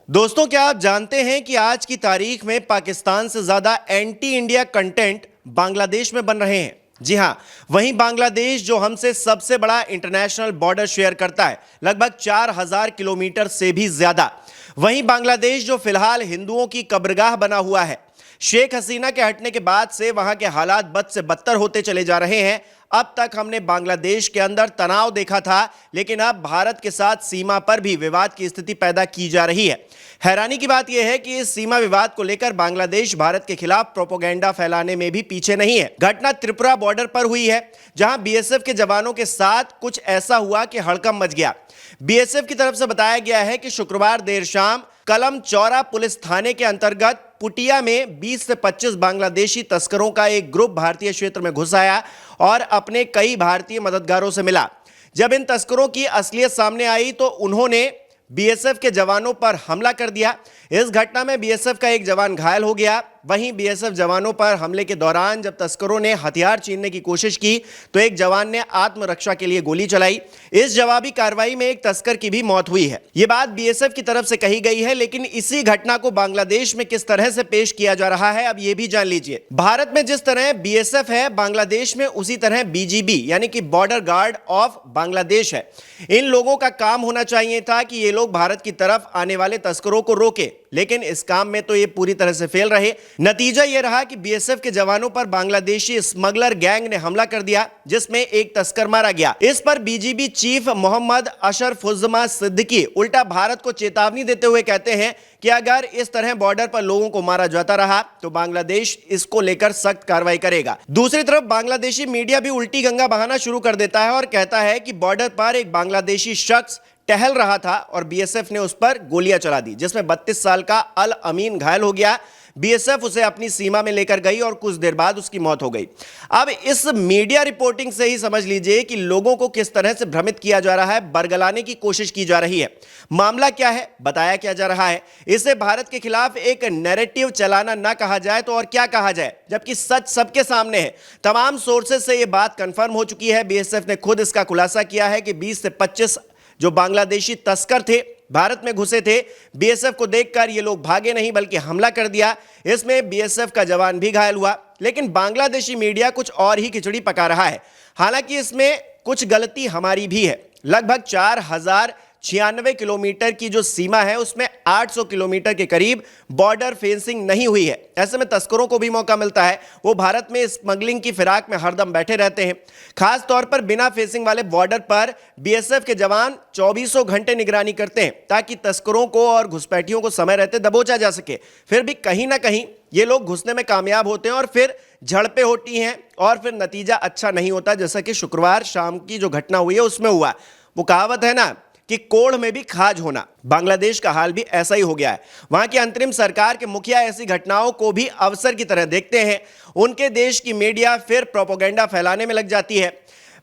दोस्तों, क्या आप जानते हैं कि आज की तारीख में पाकिस्तान से ज्यादा एंटी इंडिया कंटेंट बांग्लादेश में बन रहे हैं। जी हां, वहीं बांग्लादेश जो हमसे सबसे बड़ा इंटरनेशनल बॉर्डर शेयर करता है, लगभग 4000 किलोमीटर से भी ज्यादा। वहीं बांग्लादेश जो फिलहाल हिंदुओं की कब्रगाह बना हुआ है, शेख हसीना के हटने के बाद से वहां के हालात बद से बदतर होते चले जा रहे हैं। अब तक हमने बांग्लादेश के अंदर तनाव देखा था, लेकिन अब भारत के साथ सीमा पर भी विवाद की स्थिति पैदा की जा रही है। हैरानी की बात यह है कि इस सीमा विवाद को लेकर बांग्लादेश भारत के खिलाफ प्रोपेगेंडा फैलाने में भी पीछे नहीं है। घटना त्रिपुरा बॉर्डर पर हुई है, जहां बीएसएफ के जवानों के साथ कुछ ऐसा हुआ कि हड़कंप मच गया। बीएसएफ की तरफ से बताया गया है कि शुक्रवार देर शाम कलम चौरा पुलिस थाने के अंतर्गत पुटिया में 20 से 25 बांग्लादेशी तस्करों का एक ग्रुप भारतीय क्षेत्र में घुस आया और अपने कई भारतीय मददगारों से मिला। जब इन तस्करों की असलियत सामने आई तो उन्होंने बीएसएफ के जवानों पर हमला कर दिया। इस घटना में बीएसएफ का एक जवान घायल हो गया। वहीं बीएसएफ जवानों पर हमले के दौरान जब तस्करों ने हथियार छीनने की कोशिश की तो एक जवान ने आत्मरक्षा के लिए गोली चलाई। इस जवाबी कार्रवाई में एक तस्कर की भी मौत हुई है। ये बात बीएसएफ की तरफ से कही गई है, लेकिन इसी घटना को बांग्लादेश में किस तरह से पेश किया जा रहा है, अब ये भी जान लीजिए। भारत में जिस तरह बीएसएफ है, बांग्लादेश में उसी तरह बीजीबी यानी कि बॉर्डर गार्ड ऑफ बांग्लादेश है। इन लोगों का काम होना चाहिए था कि ये लोग भारत की तरफ आने वाले तस्करों को रोके, लेकिन इस काम में तो ये पूरी तरह से फेल रहे। नतीजा ये रहा कि बीएसएफ के जवानों पर बांग्लादेशी स्मगलर गैंग ने हमला कर दिया, जिसमें एक तस्कर मारा गया। इस पर बीजीबी चीफ मोहम्मद अशरफुज्जमा सिद्दीकी उल्टा भारत को चेतावनी देते हुए कहते हैं कि अगर इस तरह बॉर्डर पर लोगों को मारा जाता रहा तो बांग्लादेश इसको लेकर सख्त कार्रवाई करेगा। दूसरी तरफ बांग्लादेशी मीडिया भी उल्टी गंगा बहाना शुरू कर देता है और कहता है कि बॉर्डर पर एक बांग्लादेशी शख्स टहल रहा था और बीएसएफ ने उस पर गोलियां चला दी, जिसमें 32 साल का अल अमीन घायल हो गया। बीएसएफ उसे अपनी सीमा में लेकर गई और कुछ देर बाद उसकी मौत हो गई। अब इस मीडिया रिपोर्टिंग से ही समझ लीजिए कि लोगों को किस तरह से भ्रमित किया जा रहा है, बरगलाने की कोशिश की जा रही है। मामला क्या है, बताया क्या जा रहा है। इसे भारत के खिलाफ एक नैरेटिव चलाना ना कहा जाए तो और क्या कहा जाए, जबकि सच सबके सामने है। तमाम सोर्सेज से यह बात कंफर्म हो चुकी है। बीएसएफ ने खुद इसका खुलासा किया है कि 20 से 25 जो बांग्लादेशी तस्कर थे, भारत में घुसे थे। बीएसएफ को देखकर ये लोग भागे नहीं बल्कि हमला कर दिया। इसमें बीएसएफ का जवान भी घायल हुआ। लेकिन बांग्लादेशी मीडिया कुछ और ही खिचड़ी पका रहा है। हालांकि इसमें कुछ गलती हमारी भी है। लगभग 4096 किलोमीटर की जो सीमा है उसमें 800 किलोमीटर के करीब बॉर्डर फेंसिंग नहीं हुई है। ऐसे में तस्करों को भी मौका मिलता है। वो भारत में स्मगलिंग की फिराक में हरदम बैठे रहते हैं। खास तौर पर बिना फेंसिंग वाले बॉर्डर पर बीएसएफ के जवान 24 घंटे निगरानी करते हैं ताकि तस्करों को और घुसपैठियों को समय रहते दबोचा जा सके। फिर भी कहीं ना कहीं ये लोग घुसने में कामयाब होते हैं और फिर झड़पें होती हैं और फिर नतीजा अच्छा नहीं होता, जैसा कि शुक्रवार शाम की जो घटना हुई है उसमें हुआ। वो कहावत है ना कि कोढ़ में भी खाज होना। बांग्लादेश का हाल भी ऐसा ही हो गया है। वहां की अंतरिम सरकार के मुखिया ऐसी घटनाओं को भी अवसर की तरह देखते हैं। उनके देश की मीडिया फिर प्रोपेगेंडा फैलाने में लग जाती है।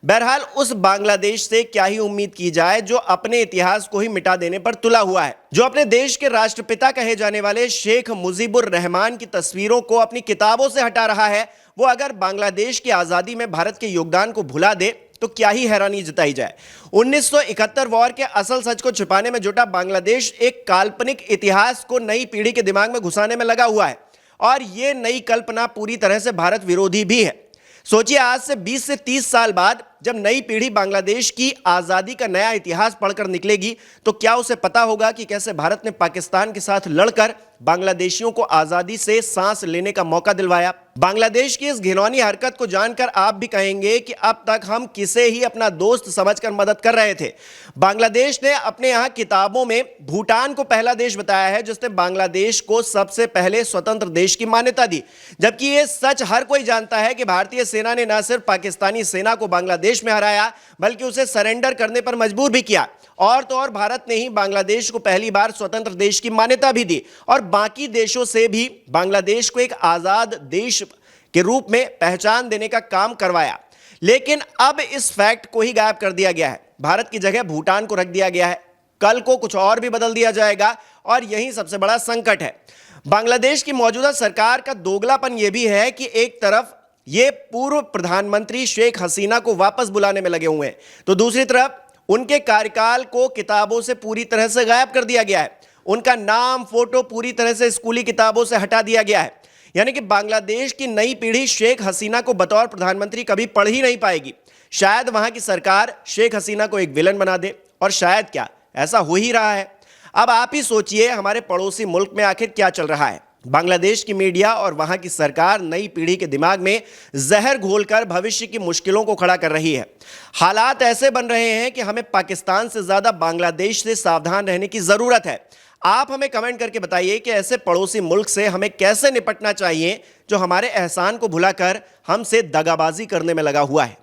बहरहाल उस बांग्लादेश से क्या ही उम्मीद की जाए जो अपने इतिहास को ही मिटा देने पर तुला हुआ है, जो अपने देश के राष्ट्रपिता कहे जाने वाले शेख मुजीबुर रहमान की तस्वीरों को अपनी किताबों से हटा रहा है। वो अगर बांग्लादेश की आजादी में भारत के योगदान को भुला दे तो क्या ही हैरानी जताई जाए। 1971 वॉर के असल सच को छिपाने में जुटा बांग्लादेश एक काल्पनिक इतिहास को नई पीढ़ी के दिमाग में घुसाने में लगा हुआ है और यह नई कल्पना पूरी तरह से भारत विरोधी भी है। सोचिए, आज से 20 से 30 साल बाद जब नई पीढ़ी बांग्लादेश की आजादी का नया इतिहास पढ़कर निकलेगी तो क्या उसे पता होगा कि कैसे भारत ने पाकिस्तान के साथ लड़कर बांग्लादेशियों को आजादी से सांस लेने का मौका दिलवाया। बांग्लादेश की इस घिनौनी हरकत को जानकर आप भी कहेंगे कि अब तक हम किसे ही अपना दोस्त समझकर मदद कर रहे थे। बांग्लादेश ने अपने यहां किताबों में भूटान को पहला देश बताया है जिसने बांग्लादेश को सबसे पहले स्वतंत्र देश की मान्यता दी, जबकि यह सच हर कोई जानता है कि भारतीय सेना ने न सिर्फ पाकिस्तानी सेना को बांग्लादेश में हराया बल्कि उसे सरेंडर करने पर मजबूर भी किया। और तो और भारत ने ही बांग्लादेश को पहली बार स्वतंत्र देश की मान्यता भी दी और बाकी देशों से भी बांग्लादेश को एक आजाद देश के रूप में पहचान देने का काम करवाया। लेकिन अब इस फैक्ट को ही गायब कर दिया गया है। भारत की जगह भूटान को रख दिया गया है। कल को कुछ और भी बदल दिया जाएगा और यही सबसे बड़ा संकट है। बांग्लादेश की मौजूदा सरकार का दोगलापन यह भी है कि एक तरफ ये पूर्व प्रधानमंत्री शेख हसीना को वापस बुलाने में लगे हुए हैं तो दूसरी तरफ उनके कार्यकाल को किताबों से पूरी तरह से गायब कर दिया गया है। उनका नाम, फोटो पूरी तरह से स्कूली किताबों से हटा दिया गया है। यानी कि बांग्लादेश की नई पीढ़ी शेख हसीना को बतौर प्रधानमंत्री कभी पढ़ ही नहीं पाएगी। शायद वहां की सरकार शेख हसीना को एक विलन बना दे, और शायद क्या ऐसा हो ही रहा है। अब आप ही सोचिए, हमारे पड़ोसी मुल्क में आखिर क्या चल रहा है। बांग्लादेश की मीडिया और वहां की सरकार नई पीढ़ी के दिमाग में जहर घोलकर भविष्य की मुश्किलों को खड़ा कर रही है। हालात ऐसे बन रहे हैं कि हमें पाकिस्तान से ज्यादा बांग्लादेश से सावधान रहने की जरूरत है। आप हमें कमेंट करके बताइए कि ऐसे पड़ोसी मुल्क से हमें कैसे निपटना चाहिए जो हमारे एहसान को भुलाकर हमसे दगाबाजी करने में लगा हुआ है।